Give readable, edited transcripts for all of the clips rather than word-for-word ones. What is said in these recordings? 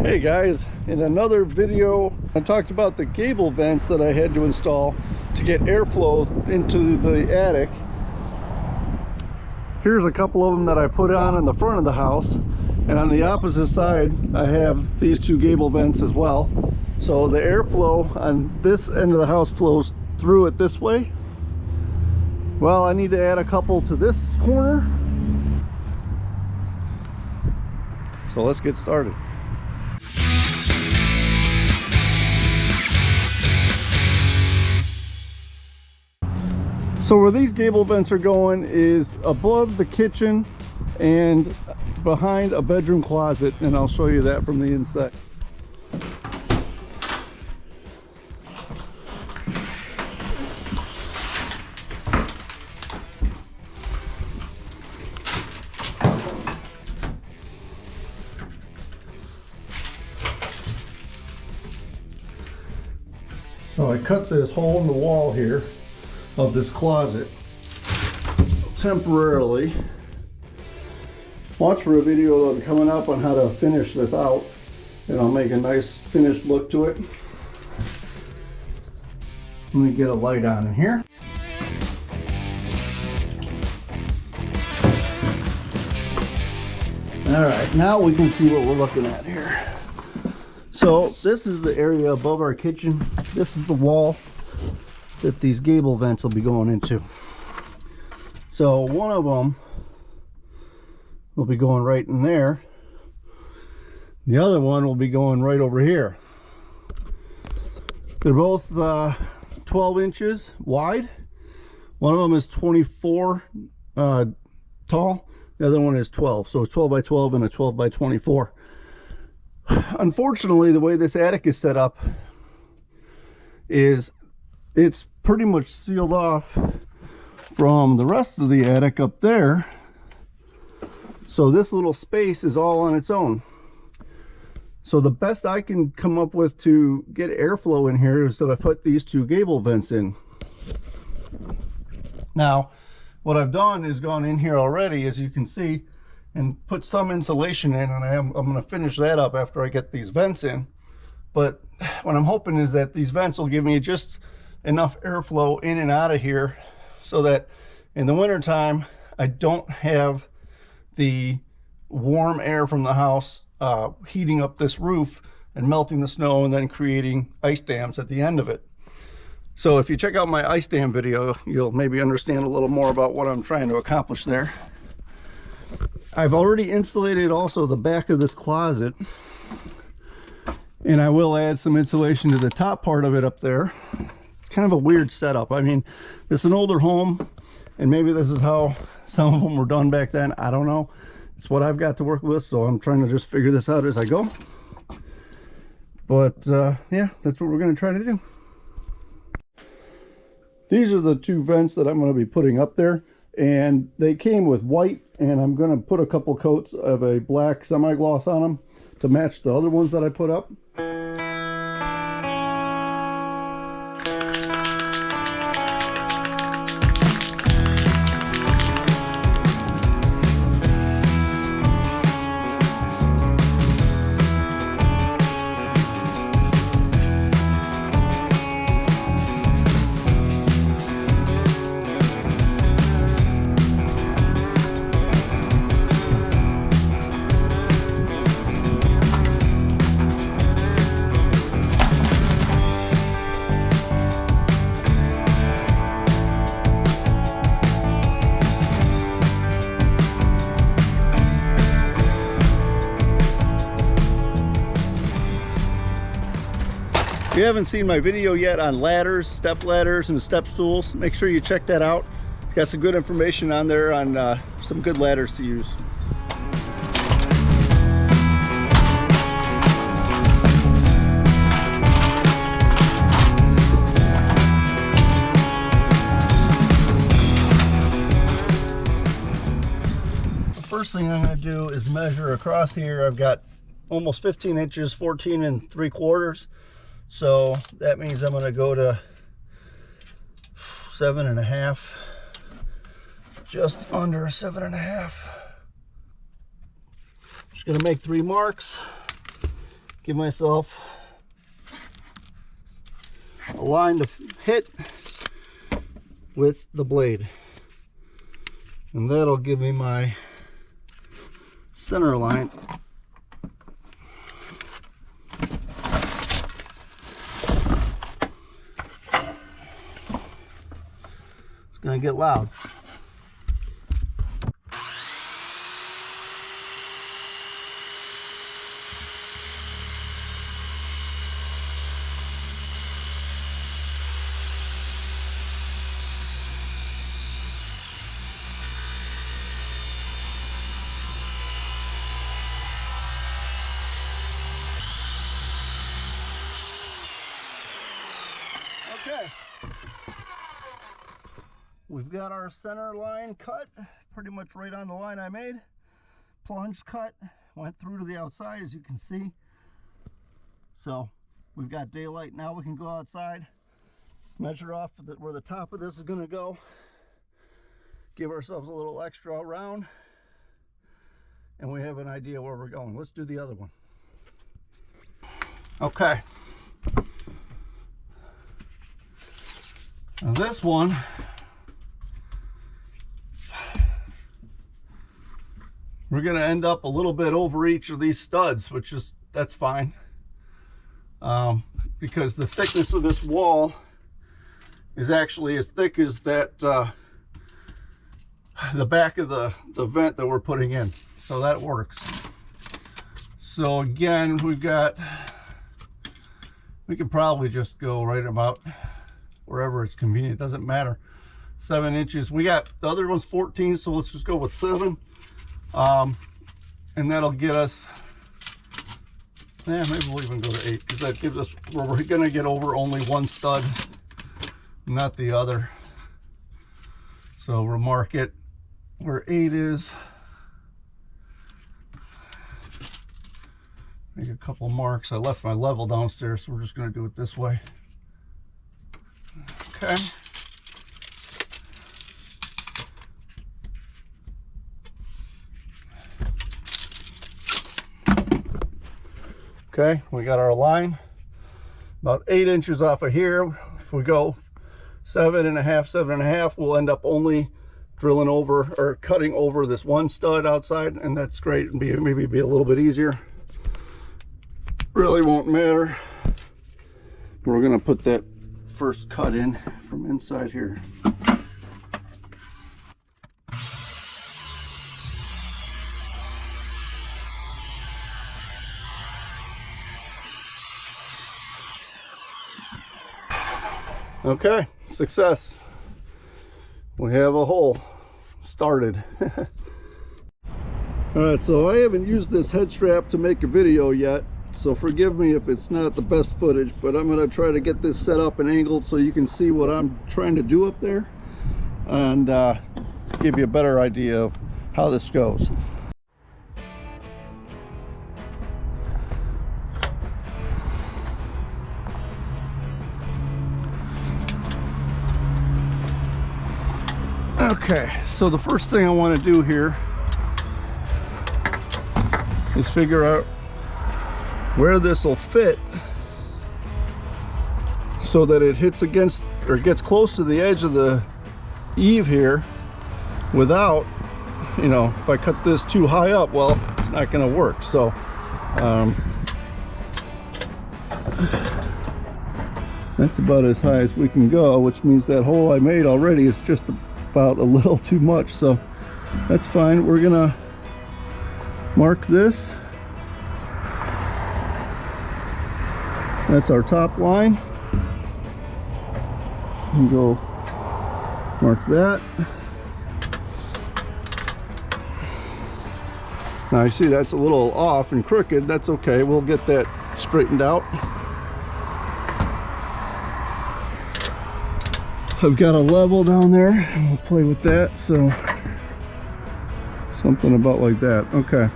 Hey guys, in another video I talked about the gable vents that I had to install to get airflow into the attic. Here's a couple of them that I put on the front of the house, and on the opposite side I have these two gable vents as well. So the airflow on this end of the house flows through it this way. Well, I need to add a couple to this corner. So let's get started. So where these gable vents are going is above the kitchen and behind a bedroom closet, and I'll show you that from the inside. So I cut this hole in the wall here of this closet temporarily. Watch for a video coming up on how to finish this out, and I'll make a nice finished look to it. Let me get a light on in here. All right, now we can see what we're looking at here. So this is the area above our kitchen. This is the wall that these gable vents will be going into. So one of them will be going right in there. The other one will be going right over here. They're both 12 inches wide. One of them is 24 tall. The other one is 12. So it's 12 by 12 and a 12 by 24. Unfortunately, the way this attic is set up is it's pretty much sealed off from the rest of the attic up there. So this little space is all on its own. So the best I can come up with to get airflow in here is that I put these two gable vents in. Now, what I've done is gone in here already, as you can see, and put some insulation in, and I'm going to finish that up after I get these vents in. But what I'm hoping is that these vents will give me just enough airflow in and out of here so that in the winter time I don't have the warm air from the house heating up this roof and melting the snow and then creating ice dams at the end of it. So if you check out my ice dam video, you'll maybe understand a little more about what I'm trying to accomplish there. I've already insulated also the back of this closet, and I will add some insulation to the top part of it up there. Kind of a weird setup. I mean, this is an older home, and maybe this is how some of them were done back then. I don't know. It's what I've got to work with, so I'm trying to just figure this out as I go. But yeah, that's what we're going to try to do. These are the two vents that I'm going to be putting up there, and they came with white, and I'm going to put a couple coats of a black semi-gloss on them to match the other ones that I put up. If you haven't seen my video yet on ladders, step ladders, and step stools, make sure you check that out. Got some good information on there on some good ladders to use. The first thing I'm going to do is measure across here. I've got almost 15 inches, 14 3/4. So that means I'm going to go to 7.5, just under 7.5. Just going to make 3 marks, give myself a line to hit with the blade, and that'll give me my center line. It's going to get loud. Okay, we've got our center line cut pretty much right on the line I made. Plunge cut, went through to the outside, as you can see. So we've got daylight now. We can go outside, measure off where the top of this is going to go, give ourselves a little extra around, and we have an idea where we're going. Let's do the other one. Okay. Now this one, we're going to end up a little bit over each of these studs, which is, that's fine. Because the thickness of this wall is actually as thick as that, the back of the vent that we're putting in. So that works. So again, we could probably just go right about wherever it's convenient. It doesn't matter. 7 inches. We got the other one's 14, so let's just go with 7. And that'll get us, maybe we'll even go to 8, because that gives us where we're going to get over only one stud, not the other. So we'll mark it where 8 is. Make a couple marks. I left my level downstairs, so we're just going to do it this way. Okay. Okay, we got our line about 8 inches off of here. If we go 7.5, 7.5, we'll end up only drilling over or cutting over this one stud outside, and that's great. And maybe be a little bit easier. Really won't matter. We're gonna put that first cut in from inside here. Okay, success. We have a hole started. All right, so I haven't used this head strap to make a video yet, so forgive me if it's not the best footage, but I'm going to try to get this set up and angled so you can see what I'm trying to do up there, and give you a better idea of how this goes. Okay, so the first thing I want to do here is figure out where this will fit so that it hits against or gets close to the edge of the eave here without, you know, if I cut this too high up, well, it's not going to work. So that's about as high as we can go, which means that hole I made already is just about a little too much, so that's fine. We're gonna mark this. That's our top line. And go mark that. Now you see that's a little off and crooked. That's okay, we'll get that straightened out. I've got a level down there, and we'll play with that. So something about like that. Okay,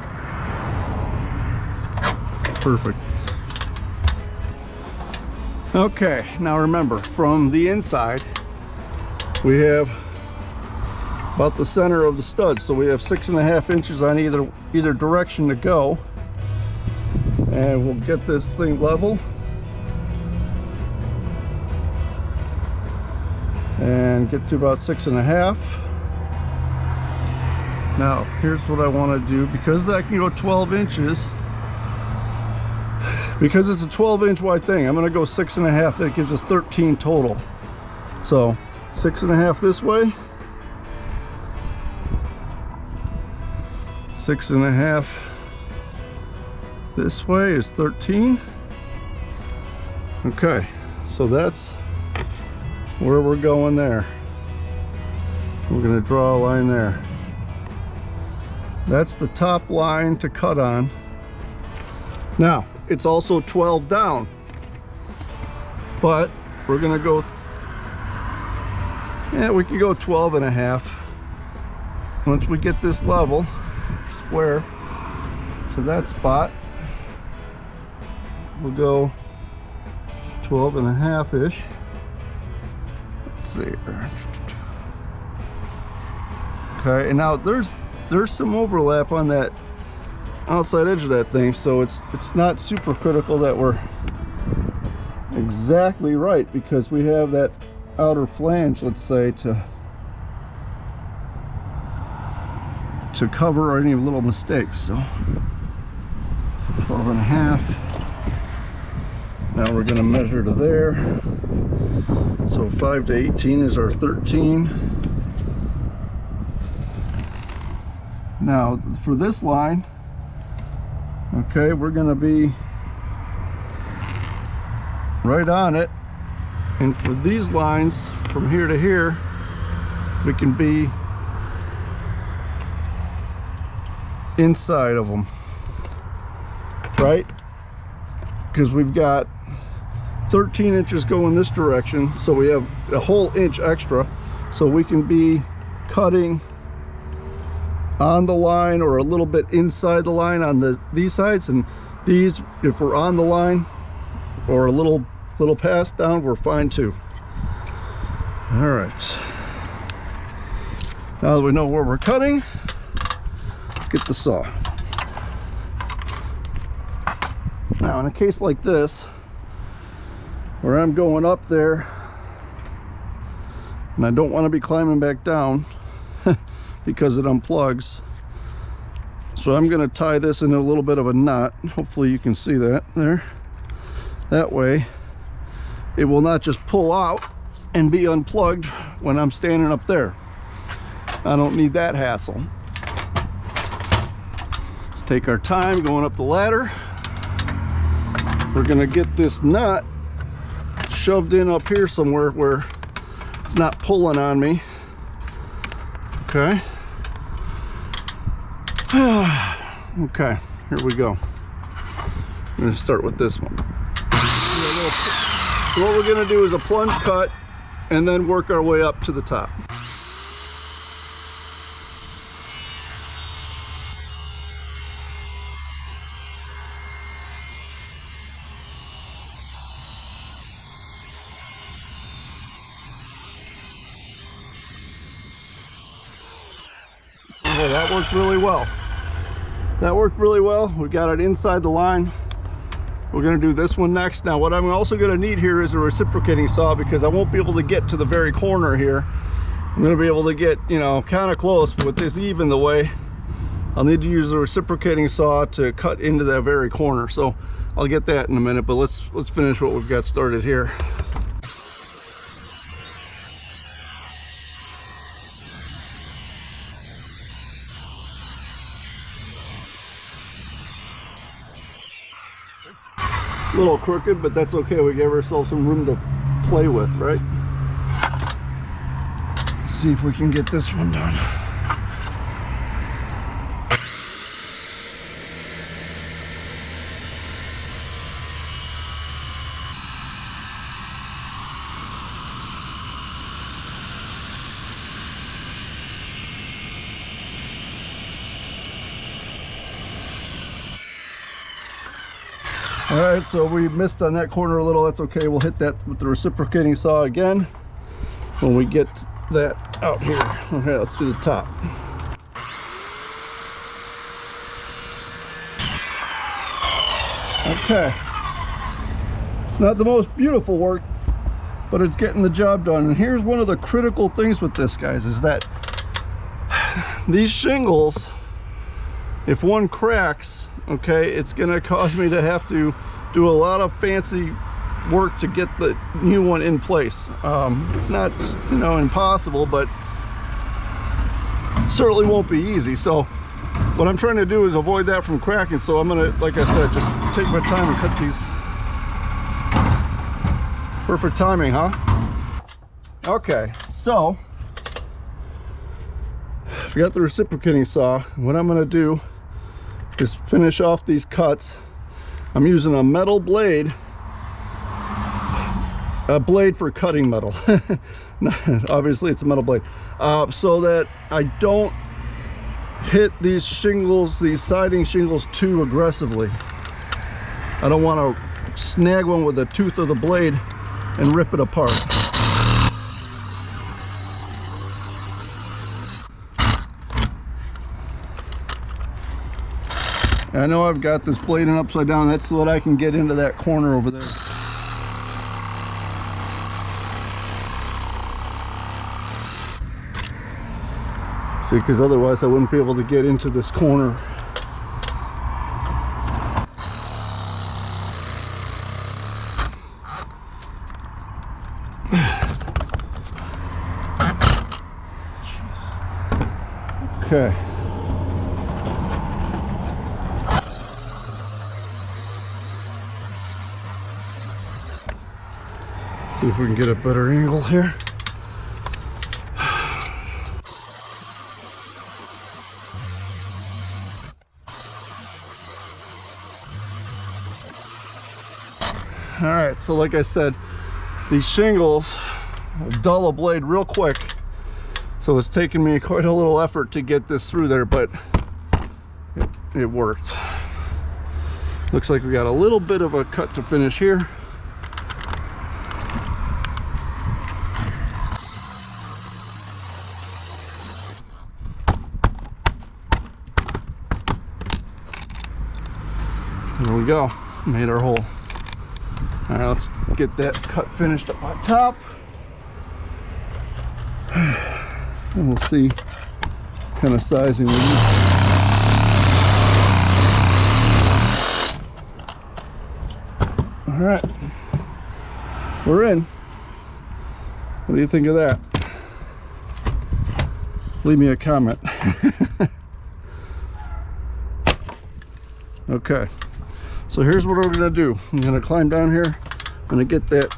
perfect. Okay, now remember, from the inside we have about the center of the stud, so we have 6.5 inches on either direction to go. And we'll get this thing level. And get to about 6.5. Now, here's what I want to do. Because that can go 12 inches, because it's a 12-inch wide thing, I'm going to go 6.5. That gives us 13 total. So 6.5 this way, 6.5 this way is 13. Okay, so that's where we're going there. We're going to draw a line there. That's the top line to cut on. Now, it's also 12 down, but we're going to go, yeah, we can go 12.5. Once we get this level, square to that spot, we'll go 12.5-ish. Let's see. Okay, and now there's some overlap on that outside edge of that thing, so it's not super critical that we're exactly right, because we have that outer flange, let's say, to cover any little mistakes. So 12.5. Now we're going to measure to there. So 5 to 18 is our 13. Now for this line, okay, we're going to be right on it. And for these lines from here to here, we can be inside of them, right? Because we've got 13 inches going this direction, so we have a whole inch extra, so we can be cutting on the line or a little bit inside the line on these sides, and these, if we're on the line or a little past down, we're fine too. All right, now that we know where we're cutting, let's get the saw. Now in a case like this, where I'm going up there and I don't want to be climbing back down because it unplugs, so I'm going to tie this in a little bit of a knot. Hopefully you can see that there. That way it will not just pull out and be unplugged when I'm standing up there. I don't need that hassle. Let's take our time going up the ladder. We're going to get this knot shoved in up here somewhere where it's not pulling on me. Okay. Okay, here we go. I'm going to start with this one. So what we're going to do is a plunge cut and then work our way up to the top. Okay, that worked really well. That worked really well. We got it inside the line. We're going to do this one next. Now what I'm also going to need here is a reciprocating saw, because I won't be able to get to the very corner here. I'm going to be able to get, you know, kind of close, but with this even the way, I'll need to use a reciprocating saw to cut into that very corner. So I'll get that in a minute, but let's finish what we've got started here. A little crooked, but that's okay. We gave ourselves some room to play with, right? Let's see if we can get this one done. All right, so we missed on that corner a little. That's okay. We'll hit that with the reciprocating saw again when we get that out here. Okay, let's do the top. Okay. It's not the most beautiful work, but it's getting the job done. And here's one of the critical things with this, guys, is that these shingles, if one cracks, okay, it's gonna cause me to have to do a lot of fancy work to get the new one in place. It's not, you know, impossible, but certainly won't be easy. So what I'm trying to do is avoid that from cracking. So I'm gonna, like I said, just take my time and cut these. Perfect timing, huh? Okay, so I've got the reciprocating saw. What I'm gonna do is finish off these cuts. I'm using a metal blade, a blade for cutting metal. Obviously it's a metal blade, so that I don't hit these shingles, these siding shingles, too aggressively. I don't want to snag one with the tooth of the blade and rip it apart. I know I've got this blade in upside down. That's so that I can get into that corner over there. See, because otherwise I wouldn't be able to get into this corner. Okay. See if we can get a better angle here. All right, so like I said, these shingles will dull a blade real quick. So it's taken me quite a little effort to get this through there, but it worked. Looks like we got a little bit of a cut to finish here. There we go, made our hole. All right, let's get that cut finished up on top. And we'll see what kind of sizing we need. All right, we're in. What do you think of that? Leave me a comment. Okay, so here's what we're gonna do. I'm gonna climb down here. I'm gonna get that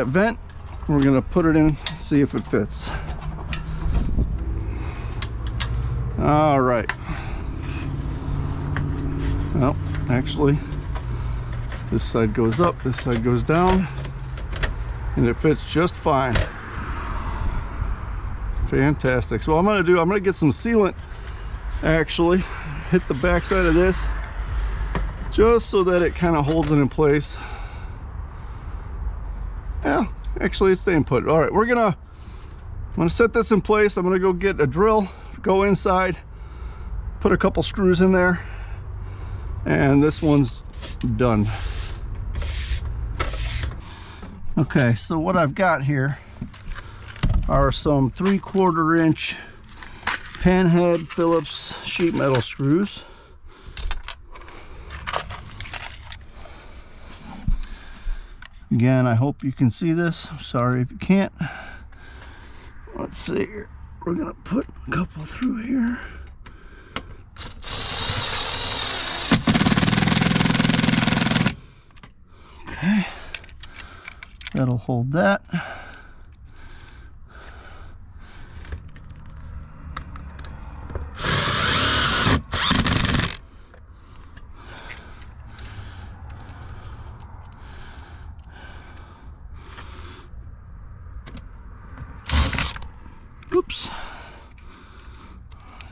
vent. We're gonna put it in, see if it fits. All right. Well, actually, this side goes up, this side goes down, and it fits just fine. Fantastic. So what I'm gonna get some sealant, actually, hit the back side of this, just so that it kind of holds it in place. Yeah, actually it's staying put. All right, I'm gonna set this in place. I'm gonna go get a drill, go inside, put a couple screws in there, and this one's done. Okay, so what I've got here are some 3/4 inch panhead Phillips sheet metal screws. Again, I hope you can see this. I'm sorry if you can't. Let's see here. We're gonna put a couple through here. Okay, that'll hold that. Oops.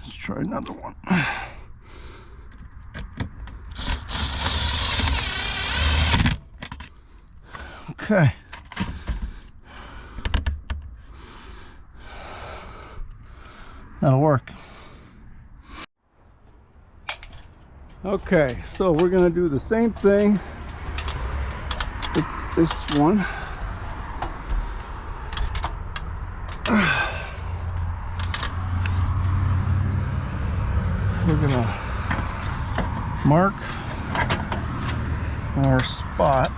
Let's try another one. Okay. That'll work. Okay, so we're gonna do the same thing with this one. We're gonna mark our spot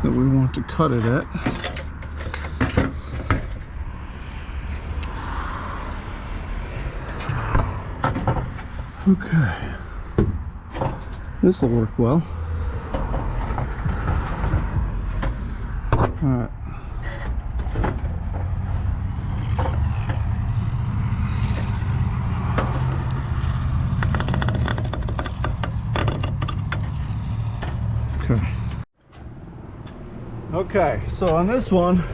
that we want to cut it at. Okay, this will work well. All right. Okay. Okay, so on this one,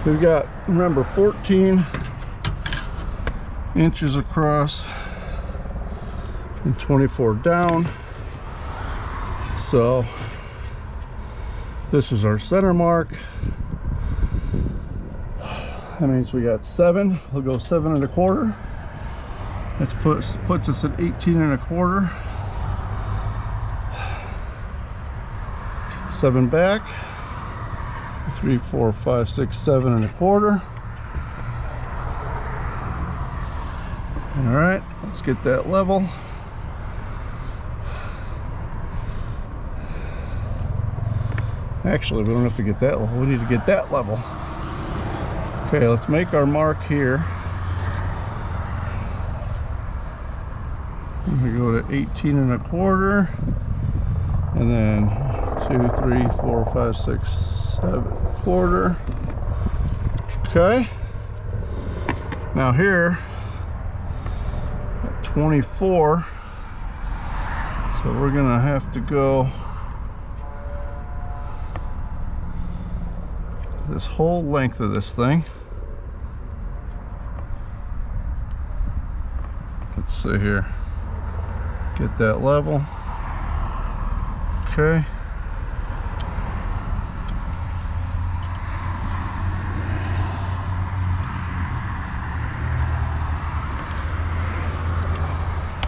we've got, remember, 14 inches across and 24 down. So this is our center mark. That means we got 7. We'll go 7 1/4. That puts us at 18 1/4. 7 back. 3, 4, 5, 6, 7 1/4. All right, let's get that level. Actually, we don't have to get that level. We need to get that level. Okay, let's make our mark here. We go to 18 1/4, and then 2, 3, 4, 5, 6, 7 1/4. Okay. Now here, at 24, so we're gonna have to go this whole length of this thing. Let's see here. Get that level. Okay.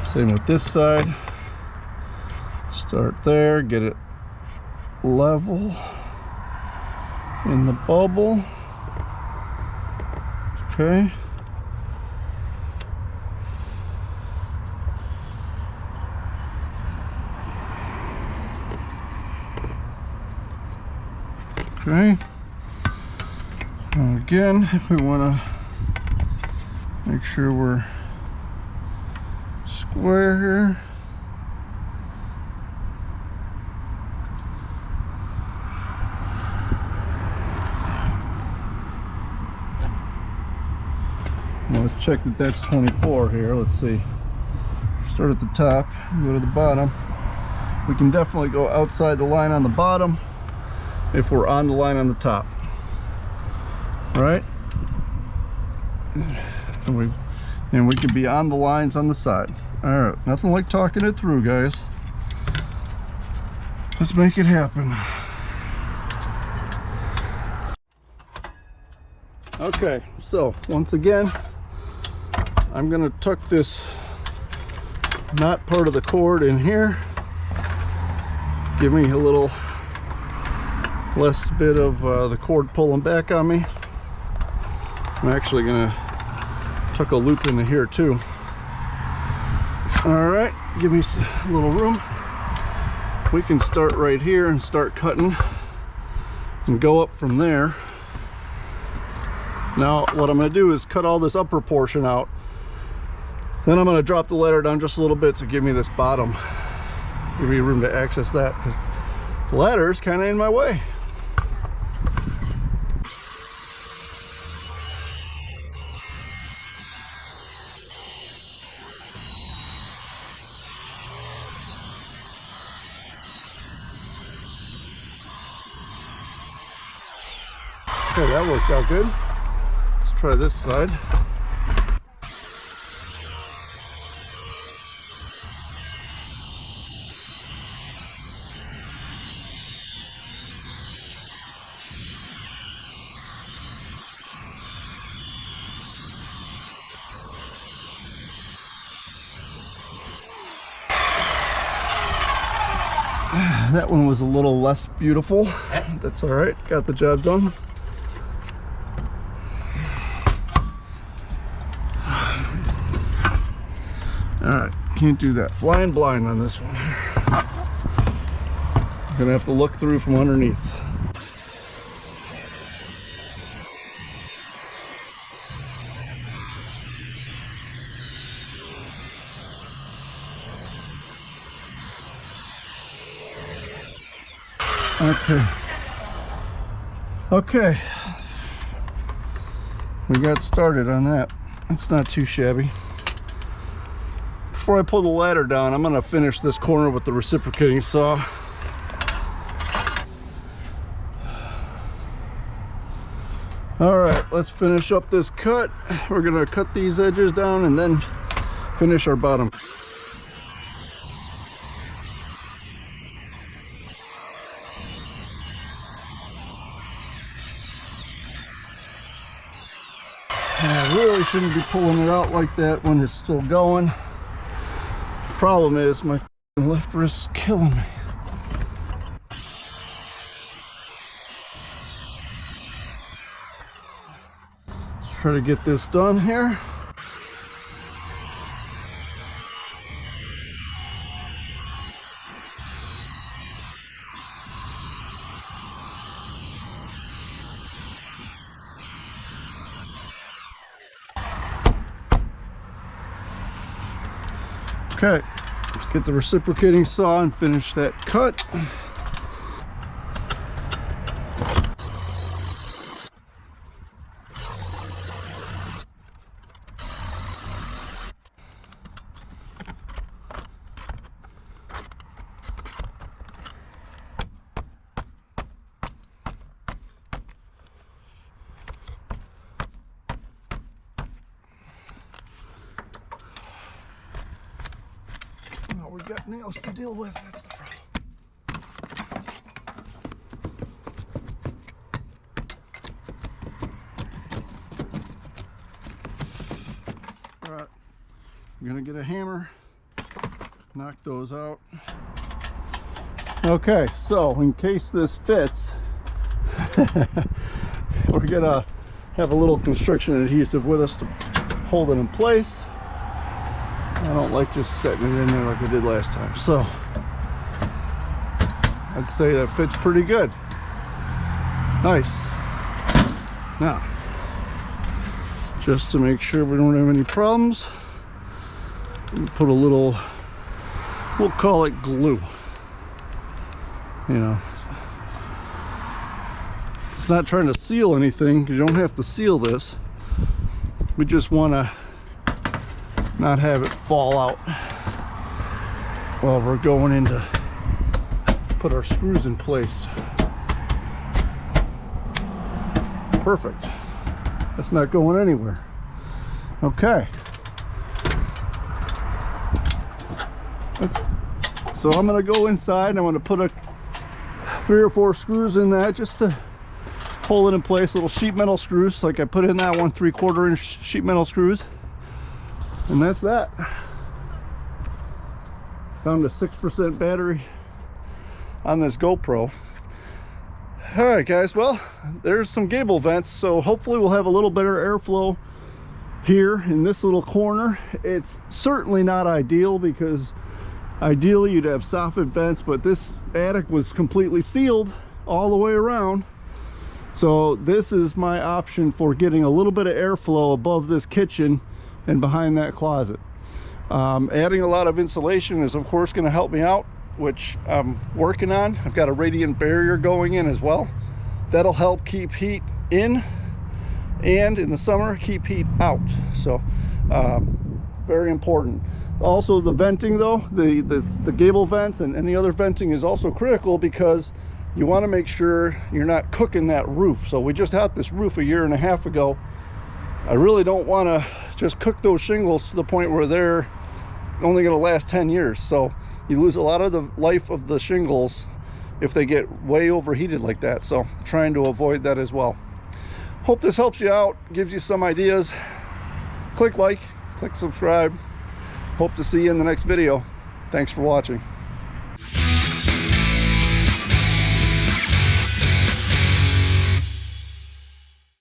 Same with this side. Start there, get it level in the bubble. Okay. Okay. Now again, if we want to make sure we're square here. Well, let's check that that's 24 here. Let's see. Start at the top, go to the bottom. We can definitely go outside the line on the bottom if we're on the line on the top. All right? And we can be on the lines on the side. All right, nothing like talking it through, guys. Let's make it happen. Okay, so once again, I'm gonna tuck this knot part of the cord in here. Give me a little less bit of the cord pulling back on me. I'm actually gonna tuck a loop into here too. All right, give me a little room. We can start right here and start cutting and go up from there. Now what I'm going to do is cut all this upper portion out. Then I'm going to drop the ladder down just a little bit to give me this bottom. Give me room to access that because the ladder is kind of in my way. Okay, that worked out good. Let's try this side. That one was a little less beautiful. That's all right, got the job done. All right, can't do that. Flying blind on this one. I'm gonna have to look through from underneath. Okay, we got started on that. It's not too shabby. Before I pull the ladder down, I'm gonna finish this corner with the reciprocating saw. All right, let's finish up this cut. We're gonna cut these edges down and then finish our bottom. And I really shouldn't be pulling it out like that when it's still going. Problem is my left wrist is killing me. Let's try to get this done here. Okay, let's get the reciprocating saw and finish that cut. We've got nails to deal with, that's the problem. All right, I'm gonna get a hammer, knock those out. Okay, so in case this fits, we're gonna have a little construction adhesive with us to hold it in place. I don't like just setting it in there like I did last time. So I'd say that fits pretty good. Nice. Now, just to make sure we don't have any problems, put a little, we'll call it glue. You know, it's not trying to seal anything. You don't have to seal this. We just want to not have it fall out while we're going in to put our screws in place. Perfect. That's not going anywhere. Okay. So I'm going to go inside and I'm going to put 3 or 4 screws in that just to hold it in place. Little sheet metal screws like I put in that one, 3/4 inch sheet metal screws. And that's that. Down to 6% battery on this GoPro. All right, guys, well, there's some gable vents, so hopefully we'll have a little better airflow here in this little corner. It's certainly not ideal because ideally you'd have soffit vents, but this attic was completely sealed all the way around. So this is my option for getting a little bit of airflow above this kitchen and behind that closet. Adding a lot of insulation is of course going to help me out, which I'm working on. I've got a radiant barrier going in as well. That'll help keep heat in, and in the summer keep heat out. So very important. Also the venting though, the gable vents and any other venting is also critical because you want to make sure you're not cooking that roof. So we just had this roof 1.5 years ago. I really don't want to just cook those shingles to the point where they're only going to last 10 years. So you lose a lot of the life of the shingles if they get way overheated like that. So trying to avoid that as well. Hope this helps you out, gives you some ideas. Click like, click subscribe. Hope to see you in the next video. Thanks for watching.